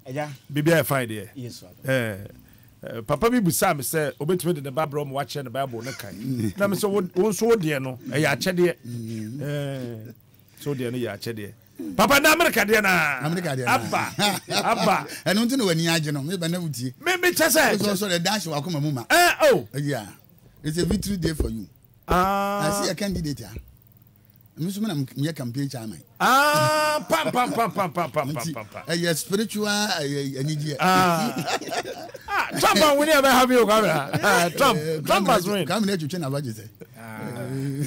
Eja. Bibia fine there. Yes, Papa bi busa me say obetumi de the Bible mo wache the Bible no kan. Na me say won so de no ya achede. So de no ya achede. Papa na America de na. America de na. Abba. Eno nti no wani age no me ba na wutie. Me chese. So the dash wa koma mu ma. Oh. Yeah. It's a victory day for you. I see a candidate. I'm a campaign chairman. Pam. A spiritual energy. Trump, we never have you, Trump has win. Come here to change about you.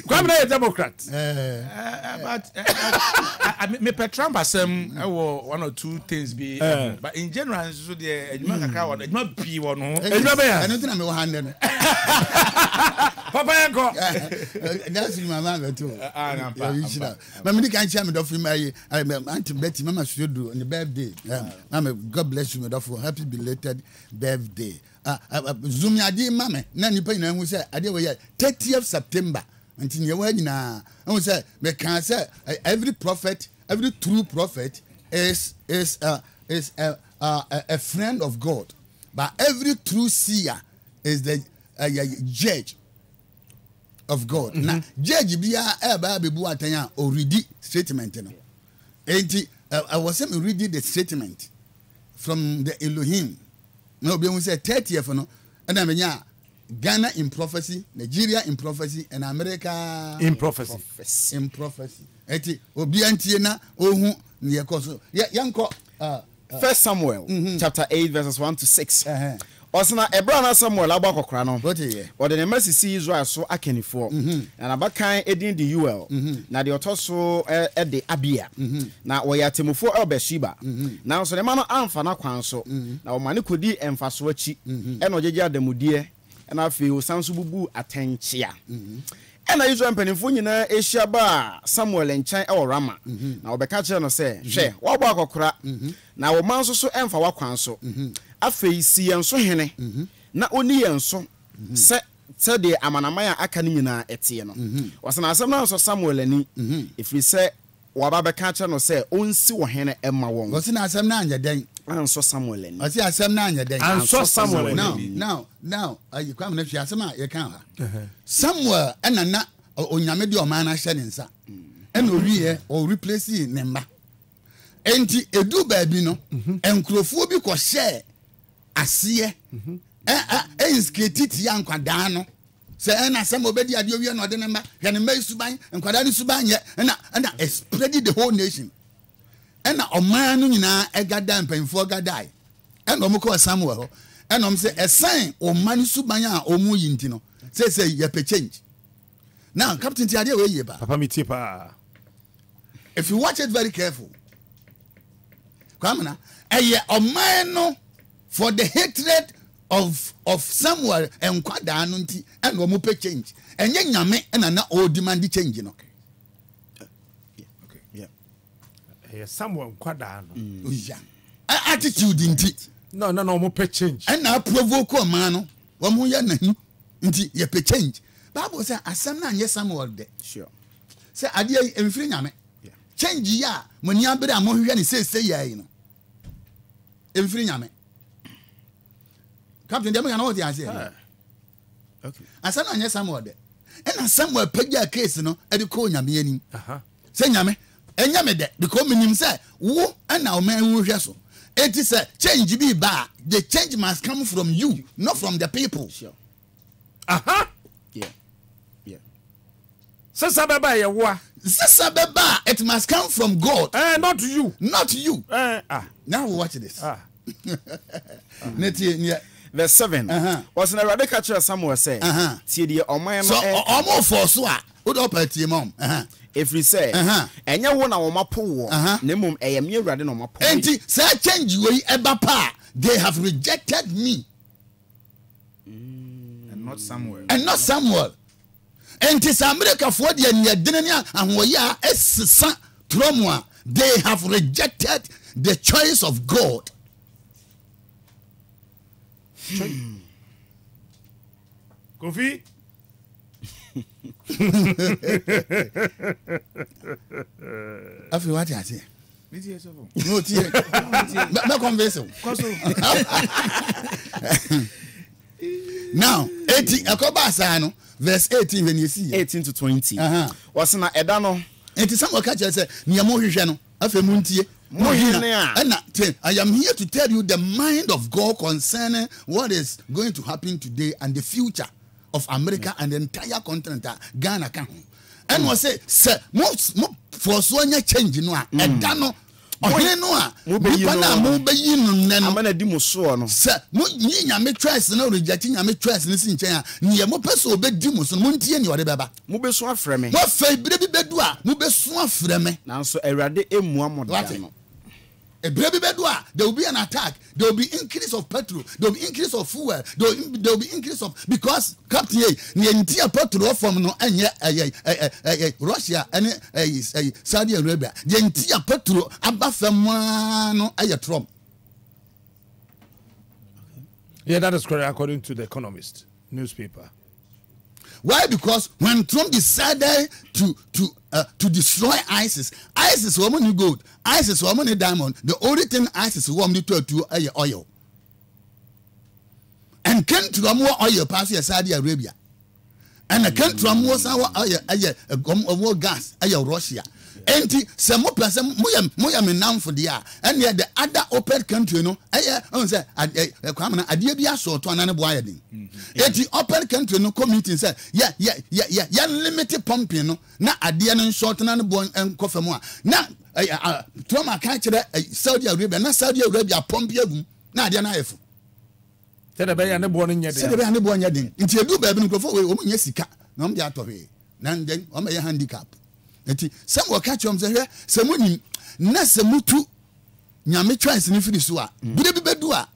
Come here, Democrat. But me Trump has one or two things be, but in general, so the crowd, it might be one. I don't think I'm handling. Papa, that's my mother too. Mammy can't share me off in my Auntie Betty, Mama should do on the birthday. Mama, God bless you, for happy belated birthday. Zoom ya dear mamma, Nanny Payne, who said, I did 30th September until your wedding. I will say, can say every prophet, every true prophet is a friend of God, but every true seer is the judge of God. Now, judge biya be bu atanya or read statement no. I was reading the statement from the Elohim. No, be we say 30th no. And I mean Ghana in prophecy, Nigeria in prophecy, and America in prophecy. In prophecy. Eti obi antie na ohu ne yakoso. Yanko 1 Samuel chapter 8 verses 1 to 6. Osana Ebrana Samuel abakokra no. Or the mercy see Israel so akenifo. And abakan edin di Uel. Na de otoso e de Abia. Na oya temufo Elbeshiba. Na so the man amfa na kwan so. Na o mane kodi emfaso achi. E no jeje adamudie. And afi o sanso bubu atenchia. And Israel mpanimfo nyina ehia ba Samuel enchan e Rama. Na obeka kire no se, hwe, wo abakokra. Na wo man so emfa wakwan so. Afei si yenso hene na oni yenso se de amanamaya aka ni nyina etie no wasana asem na so Samuel ani ifri se waba beka cha no se onsi wo hene emma won wasana asem na anya den anso Samuel ani wasi asem na anya den anso Samuel ani now ayi kwam na hwi asem a ye kan ha Samuel enana onyame de o man na hye ne nsa ena owie o replace ne mba enti edu baabi no enkrofo bi ko share asiye insketiti ya nkwada no se na sem obedi ade owie no de ne ma hwe ne mai suban nkwada ne suban ye na spread the whole nation na oman no nyina egada mpanfo gadai na omko Samuel ho na om se esan oman suban a omu yinti no say ye pe change now captain ti ade we ye ba papa mi tie pa if you watch it very careful kwamna eye oman no for the hatred of Samuel and kwada no nti and omo pe change enye nyame na o demand change no Samuel kwada no oya attitude nti no omo pe change and na provoke o man no omo ya nahi nti ye pe change Bible say asam na anye Samuel de sure say ade emfiri nyame change ya moni abere amohwe ne say yayi no emfiri nyame Captain dem can what you say. Okay. Asa na anya Samuel de. And Samuel pagya case no e de ko nyame ani. Say nyame, enyame de because minim say wo na o man wo hwe so. It is a change be ba. The change must come from you, not from the people. Sure. Yeah. Sasa baba ye wo. Sasa baba it must come from God. Not you. Not you. Now watch this. Netie Verse 7. Was na Rabbi catcher Samuel say. Tie the oman so omo for so a wo do patie mom. If we say enya wo na wo mapo wo na mum eyam ye Awurade na mapo. Enti say change we eba pa they have rejected me. And not Samuel. Enti America for the nyadene ahoya esesa tromwa they have rejected the choice of God. Kofi Afi what you say No tie. Me convince. Now 18 Ekobasa no verse 18 when you see 18 to 20. Was na eda no. Enti some catch say niam hwehwe no afa muntie. I am here to tell you the mind of God concerning what is going to happen today and the future of America and the entire continent. Ghana can. And was say, sir, most for so any change no and dano. Sir, you trust no rejecting me trust in China. Near mo person be dimus and won't any whatever. Mube so frame. What faith baby bedua, mube so frame. Now so erade emu a baby bedua, there will be an attack, there will be increase of petrol, there will be increase of fuel, there will be increase of because Captain the entire petrol from no Russia and Saudi Arabia, the entire petrol above no Trump. Yeah, that is correct according to the Economist newspaper. Why? Because when Trump decided to destroy ISIS woman gold, ISIS woman diamond, the only thing ISIS woman to oil. And came to more oil past Saudi Arabia. And I came to more oil gas, Russia. And some more person moyam now for the year. And yet the other open country, no, say, Adibia so to another boyading. Yet the open country no committee say, yeah, limited pumping, no, na adian short and born and coffee more. Now, Trump catch Saudi Arabia, not Saudi Arabia pump you, na diana if. Said a bay and the born in your day. Said a bay and the born yading. Into a do baby go for woman, yes, no, the out of it. Nan then, on my handicap. Some will catch them say, Samuni, Nasamutu, Yami tries in Fidisua, Brebi Bedua,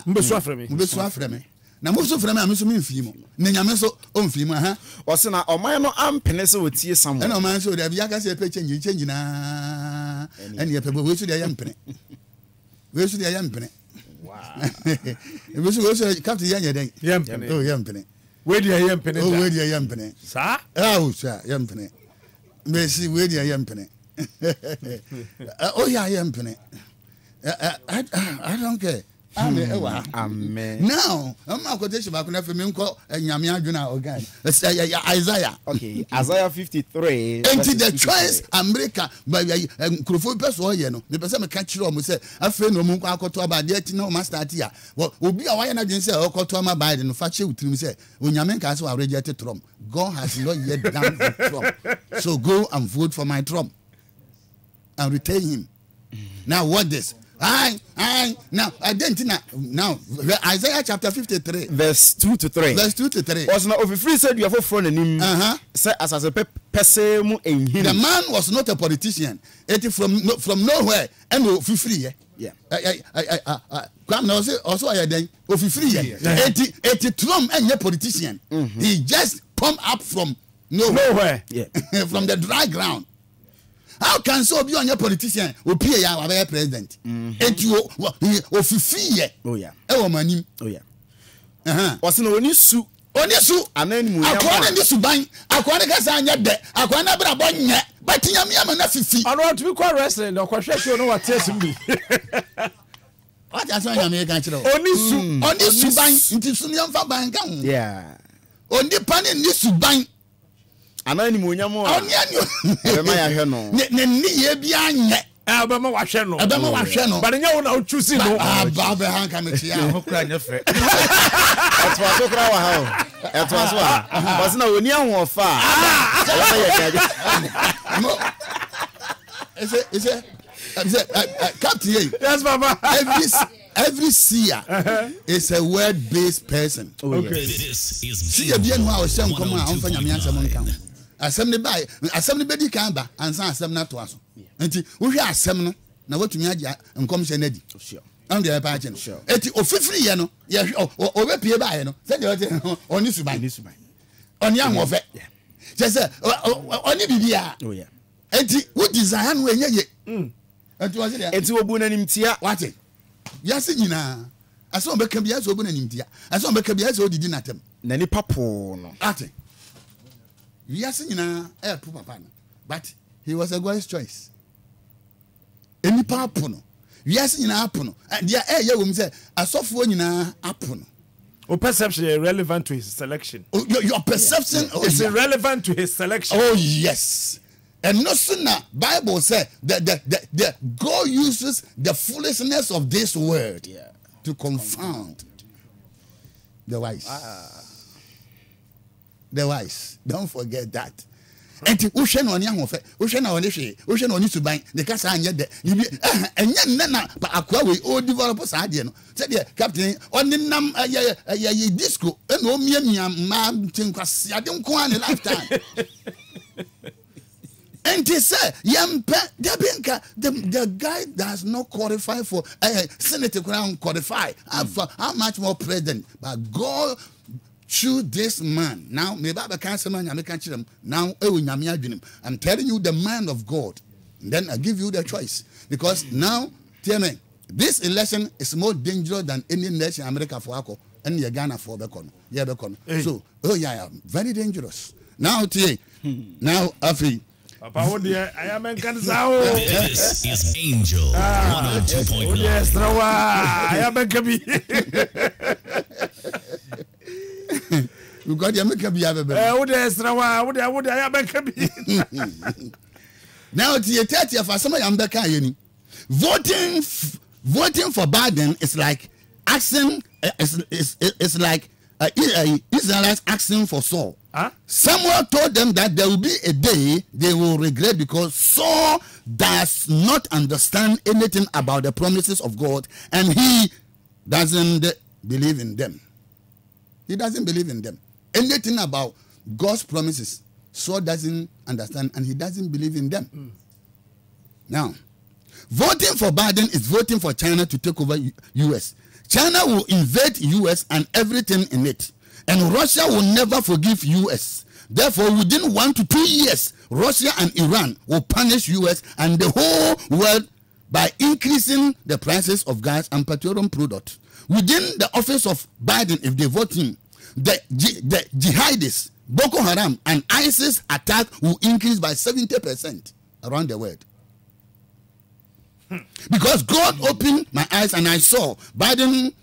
Mbeswa Freme. Now, most of them are Missing Fimo, Namaso on Fima, or Sena or Mano am Penessa would see some. And no man so that Yaga say a change, changing, and your people, where should I am penny? Where should I am penny? Wow. It was also Captain Yang, oh, young penny. Where do you penny? Oh, where do you young penny? Sir? Oh, sir, young penny. Messi, where do you young penny? Oh, yeah, young penny. I don't care. Amen. Now, I'm not going to back for me and Yamia organ. Isaiah. Okay, Isaiah 53. Into the choice America by Crofo Person, the person catch you say, a friend of Munko to about the no master here. Well, will be a why I didn't say, oh, to my Biden, fetch you to me say, when Yamenka so rejected Trump, God has not yet done for Trump. So go and vote for my Trump and retain him. Now, what this? Now Isaiah chapter 53 verse 2 to 3 was not of free said you have a friend and him say as a person in him. The man was not a politician. It is from nowhere and free. Yeah. Come now say also I then of free. It Trump and a politician. He just come up from nowhere. Yeah. From the dry ground. How can so be on your politician who pay our president? And you of free. Oh yeah. Oh money. Oh yeah. Was no only su and then I can't this bank. I can't get on your debt. I can't have a bonnet. But Yam and Fifi. I want to be quite wrestling or question you know what tells me. What I saw American only su bank into Sunian for bank. Yeah. Only pan in this bank. Anani munyamo ema ya hwe no ne ye bia nye abema wa hwe no but nya wo na choose no aba hanka me tia ho kra nya fe etwa so kra wa ha etwa so a basi na oni ahwo fa is it Captain yes mama every seer is a word-based person. Okay. This is see bien wa o sem come on fa nyame asem nkan asem ne bedi kan ba ansan asem na to aso enti wo hwe asem no na watumi agya nkom hye na di sure am dey pa ache no enti ofifiri ye no ye obepie ba ye no se de wote oni suban oni anwofe je se oni bibia oh yeah enti wo design no enye ye enti wo se de enti obu na nimtia wate yase nyina aso be kan bia so obu na nimtia aso be kan bia so odidi natem na ni papo no ate yase nyina papa no but he was a God's choice Any papuno. Yes, in apuno. And yeah, you will say a soft one in a apuno. Or perception irrelevant to his selection. Oh, your perception is irrelevant to his selection. Oh, yes. And no sooner Bible said that God uses the foolishness of this word to confound the wise. The wise. Don't forget that. And ocean on young ocean on to buy the casa and yet and yet but aqua all developers idea. Said yeah, Captain on the disco and no me man think I don't go on a lifetime. And he said, the guy does not qualify for Senator Crown qualify for how much more president, but God choose this man. Now, maybe I can't say man, I can't him. Now, I'm telling you, the man of God. And then I give you the choice. Because now, tell me, this election is more dangerous than any election in America for Ako and Ghana for Bekon. Yeah, Bekon. So, very dangerous. Now, now, Afi. I am in Kansas. This is Angel 102.9. Yes, I am in Kabi. You got your makeup. Now, the 30th for some of them, voting for Biden is like asking, it's like Israelites asking for Saul. Huh? Someone told them that there will be a day they will regret because Saul does not understand anything about the promises of God and he doesn't believe in them. He doesn't believe in them. Anything about God's promises, Saul doesn't understand and he doesn't believe in them. Now, voting for Biden is voting for China to take over U.S. China will invade U.S. and everything in it. And Russia will never forgive U.S. Therefore, within 1 to 2 years, Russia and Iran will punish U.S. and the whole world by increasing the prices of gas and petroleum products. Within the office of Biden, if they vote him, the jihadists, Boko Haram, and ISIS attack will increase by 70% around the world. Because God opened my eyes and I saw Biden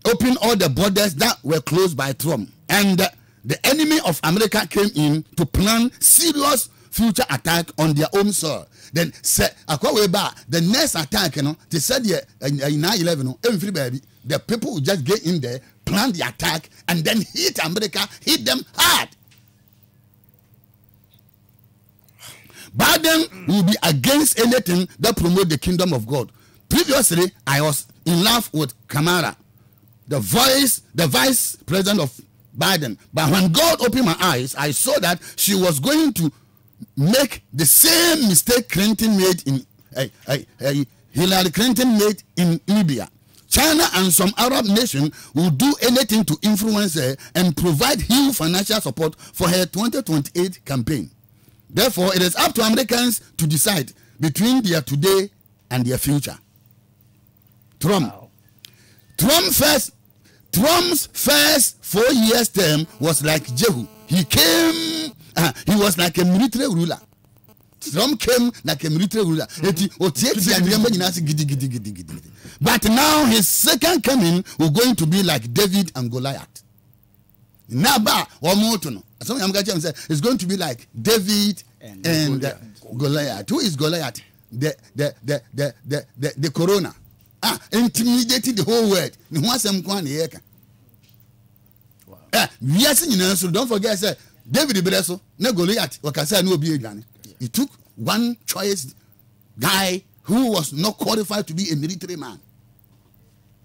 open all the borders that were closed by Trump. And the enemy of America came in to plan serious future attack on their own soil. Then said, the next attack, they said in 9/11, the people will just get in there, plan the attack, and then hit America, hit them hard. Biden will be against anything that promote the kingdom of God. Previously, I was in love with Kamala, the vice president of Biden. But when God opened my eyes, I saw that she was going to make the same mistake Clinton made in Hillary Clinton made in Libya. China and some Arab nation will do anything to influence her and provide huge financial support for her 2028 campaign. Therefore, it is up to Americans to decide between their today and their future. Trump. Wow. Trump's first 4 years term was like Jehu. He was like a military ruler. Trump came like a military ruler. But now his second coming will going to be like David and Goliath. Naba or Motono. It's going to be like David and Goliath. Who is Goliath? The corona. Intimidated the whole world. Wow. So don't forget, say David Breso, no Goliath, he took one choice guy who was not qualified to be a military man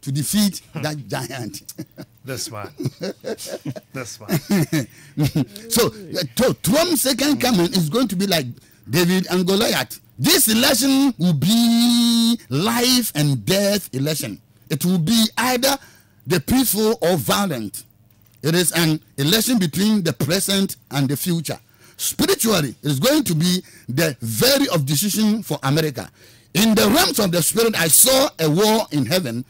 to defeat that giant. That's smart. That's smart. So Trump's second coming is going to be like David and Goliath. This election will be life and death election. It will be either the peaceful or violent. It is an election between the present and the future. Spiritually, it is going to be the very of decision for America. In the realms of the spirit, I saw a war in heaven,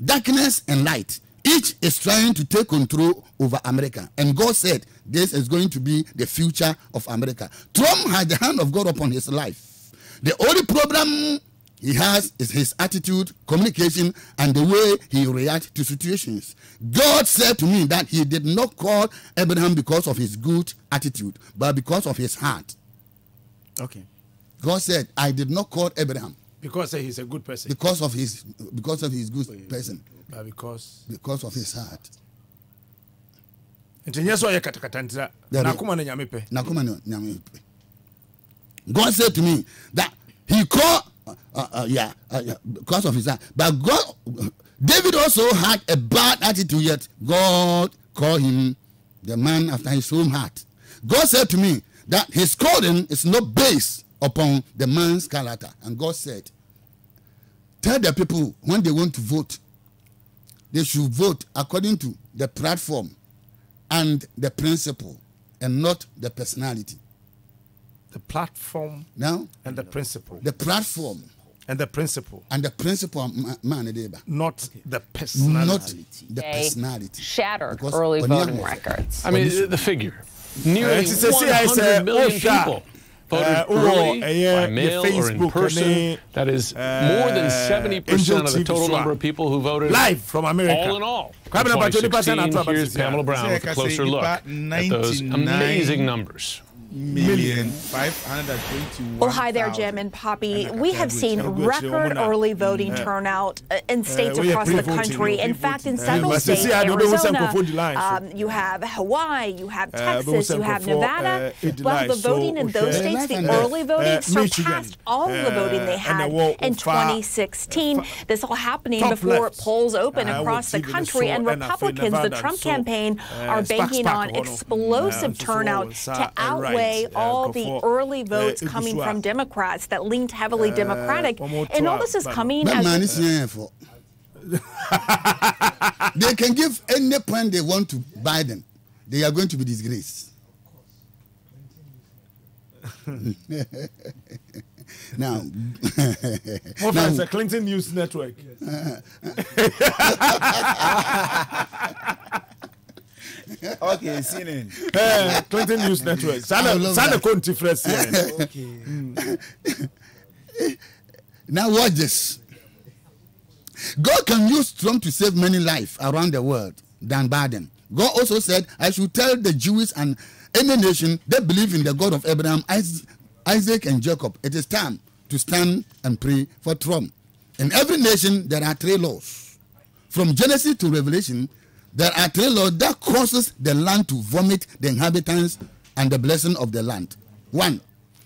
darkness and light. Each is trying to take control over America. And God said, this is going to be the future of America. Trump had the hand of God upon his life. The only problem he has is his attitude, communication, and the way he reacts to situations. God said to me that he did not call Abraham because of his good attitude, but because of his heart. Okay. God said, I did not call Abraham Because he's a good person. because of his good person, But because of his heart. God said to me that he called because of his heart. But David also had a bad attitude, yet God called him the man after his own heart. God said to me that his calling is not based upon the man's character. And God said, tell the people when they want to vote, they should vote according to the platform and the principle and not the personality. the platform Now, and the principle. the platform And the principle. and the principle, man, Not the personality. not the personality. Shattered Because early when you voting have- records. I mean, the figure. Nearly it's a- 100 million Osha. people voted early by mail or in Facebook, person. That is more than 70% of the total number of people who voted live from America. all in all. In Kwame, about 20% 2016, here's Pamela Brown with a closer look at those amazing numbers. 1,521,000. Well, hi there, Jim and Poppy. We have seen record early voting turnout in states across the country. In fact, in several states, Arizona, you have Hawaii, you have Texas, you have Nevada. Well, the voting in those states, the early voting surpassed all of the voting they had in 2016. This all happening before polls open across the country, and Republicans, the Trump campaign, are banking on explosive turnout to outweigh all the early votes coming from Democrats that leaned heavily Democratic. And all this is coming That as man is here for. They can give any point they want to Biden. They are going to be disgraced. Now, It's a Clinton News Network. Okay, CNN. Clinton News Network. Sana Conti Fresh. now watch this. God can use Trump to save many lives around the world than Biden. God also said, I should tell the Jews and any nation that believe in the God of Abraham, Isaac, and Jacob, it is time to stand and pray for Trump. In every nation, there are 3 laws. From Genesis to Revelation, there are 3 laws that causes the land to vomit the inhabitants and the blessing of the land. 1,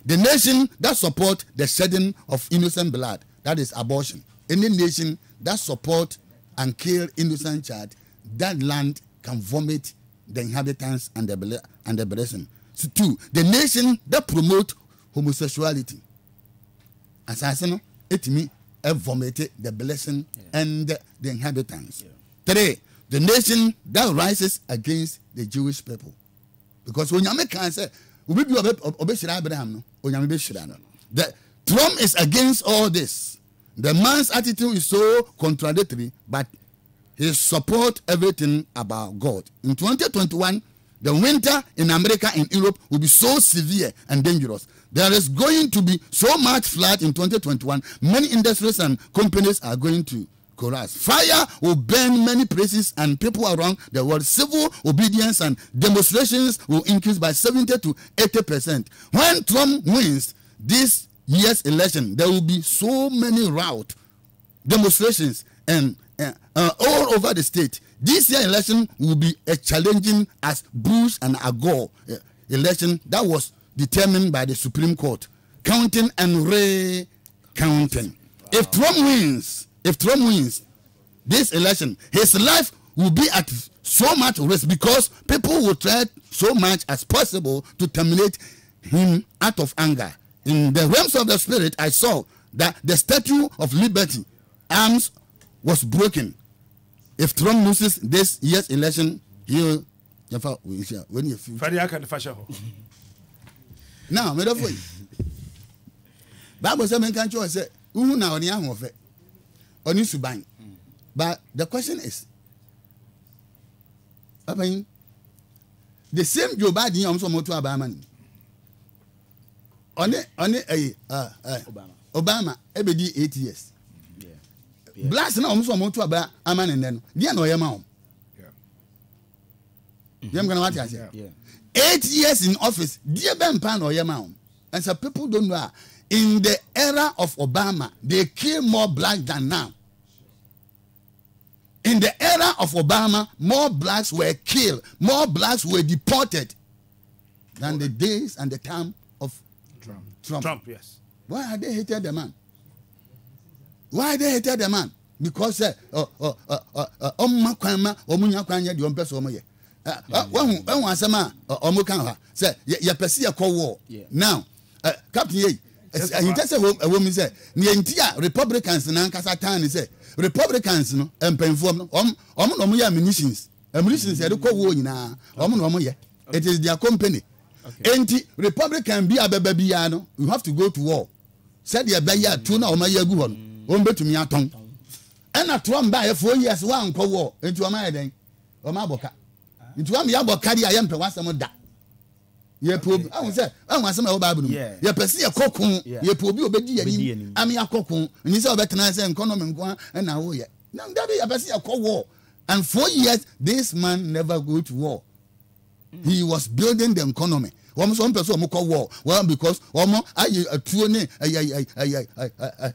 the nation that support the shedding of innocent blood, that is abortion. Any nation that support and kill innocent child, that land can vomit the inhabitants and the blessing. So 2, the nation that promote homosexuality. Assassin, it me vomit the blessing and the inhabitants. 3, the nation that rises against the Jewish people. Because when you can say, Abraham, that Trump is against all this. The man's attitude is so contradictory, but he support everything about God. In 2021, the winter in America and Europe will be so severe and dangerous. There is going to be so much flood in 2021. Many industries and companies are going to collapse. Fire will burn many places and people around the world. Civil obedience and demonstrations will increase by 70 to 80%. When Trump wins this year's election, there will be so many rout demonstrations and all over the state. This year's election will be as challenging as Bush and Gore election that was determined by the Supreme Court, counting and recounting. If Trump wins this election, his life will be at so much risk because people will try so much as possible to terminate him out of anger. In the realms of the spirit, I saw that the Statue of Liberty arms was broken. If Trump loses this year's election, he'll when you feel. Now, me for you. Bible says, "Men can't choose say, who now on the on you suban." But the question is, I mean, the same Joe Biden also moto abaman. Obama ebedi 8 years. Blast na omuso omuntu aba amane nne no. Dia na oyema o. Dem gonna what you say. 8 years in office. Dia ben pa na oyema o. And some people don't know. In the era of Obama, they kill more blacks than now. In the era of Obama, more blacks were killed, more blacks were deported than the days and the time of Trump. Yes. Why are they hated the man? Why they hated the man? Because now Captain Ye, he just said a woman said, Nientia Republicans and Ankasatan say Republicans no and penform munitions. Munitions said war na it is their company. Anti Republican be a babyano, you have to go to war. Said the Abaya tuna or my yaguan, won't bet to me at home. And a Trump by 4 years one co war into a maiden or Maboka. Into a Yabokadi, I am to once some that. Ye prob I was say I want some Bible. Ye pesi a kokun, ye probi obedi ani, ami akokun. Ni say obetena say economy nko and na wo ye. Now that be pesi a war. And 4 years this man never go to war. He was building the economy. Some person mo call war. Well, because aye a tuo ne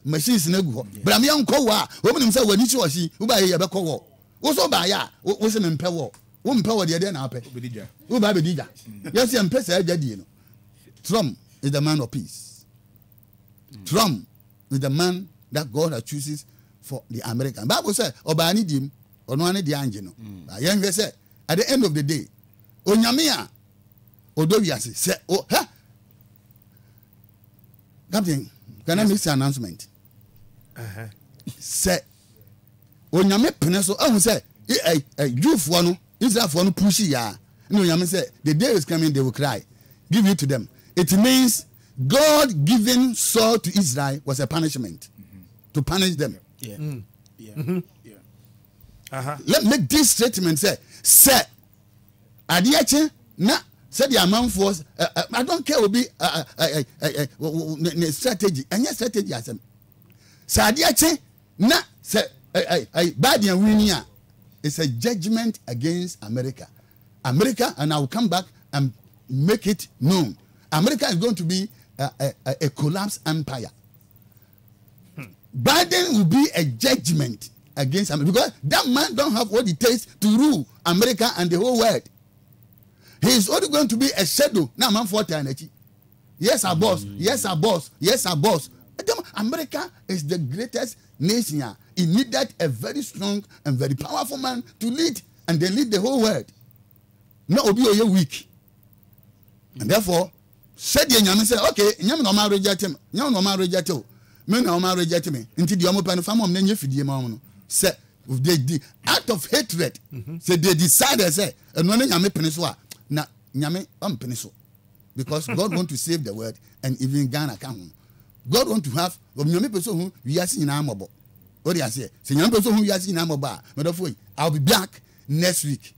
machines na gu. But am yan call war. Woman say when you see, who buy ye be call war. Wo so buy ya, wo se mempe war. Wo mpe wo de dey na ape. Wo ba be dija. Yes, you mpe say jadi no. Trump is the man of peace. Trump is the man that God chooses for the American. Bible say oba ni dim, ono ani di anje no. Yen say at the end of the day, onyame a odowiase say oh ha. Captain, can I make an announcement? Say onyame pene so ahun say youth no Israel for no push ya. No, onyame say the day is coming they will cry. Give it to them. It means God giving Saul to Israel was a punishment to punish them. Let me make this statement say Adiache na said the amount force I don't care will be strategy and your strategy as Adiache na say bad and winning it's a judgment against America and I will come back and make it known America is going to be a collapsed empire. Biden will be a judgment against America because that man don't have what it takes to rule America and the whole world. He is only going to be a shadow. Now, man, for eternity. Yes, our boss. Yes, our boss. Yes, our boss. America is the greatest nation. It needed a very strong and very powerful man to lead, and they lead the whole world. No, obi oye weak, and therefore, said the Yaman say, okay, Yaman no man reject him. Yaman no man reject you. Me no man reject me. Until the Omo pen family nenye fidie ma say they out of hatred. Say they decided say, and no Yaman pen so na Yaman pen so because God want to save the world and even Ghana can. God want to have Yaman person who we are seeing amobo. What do you say? Say Yaman person who we are seeing amoba. I'll be back next week.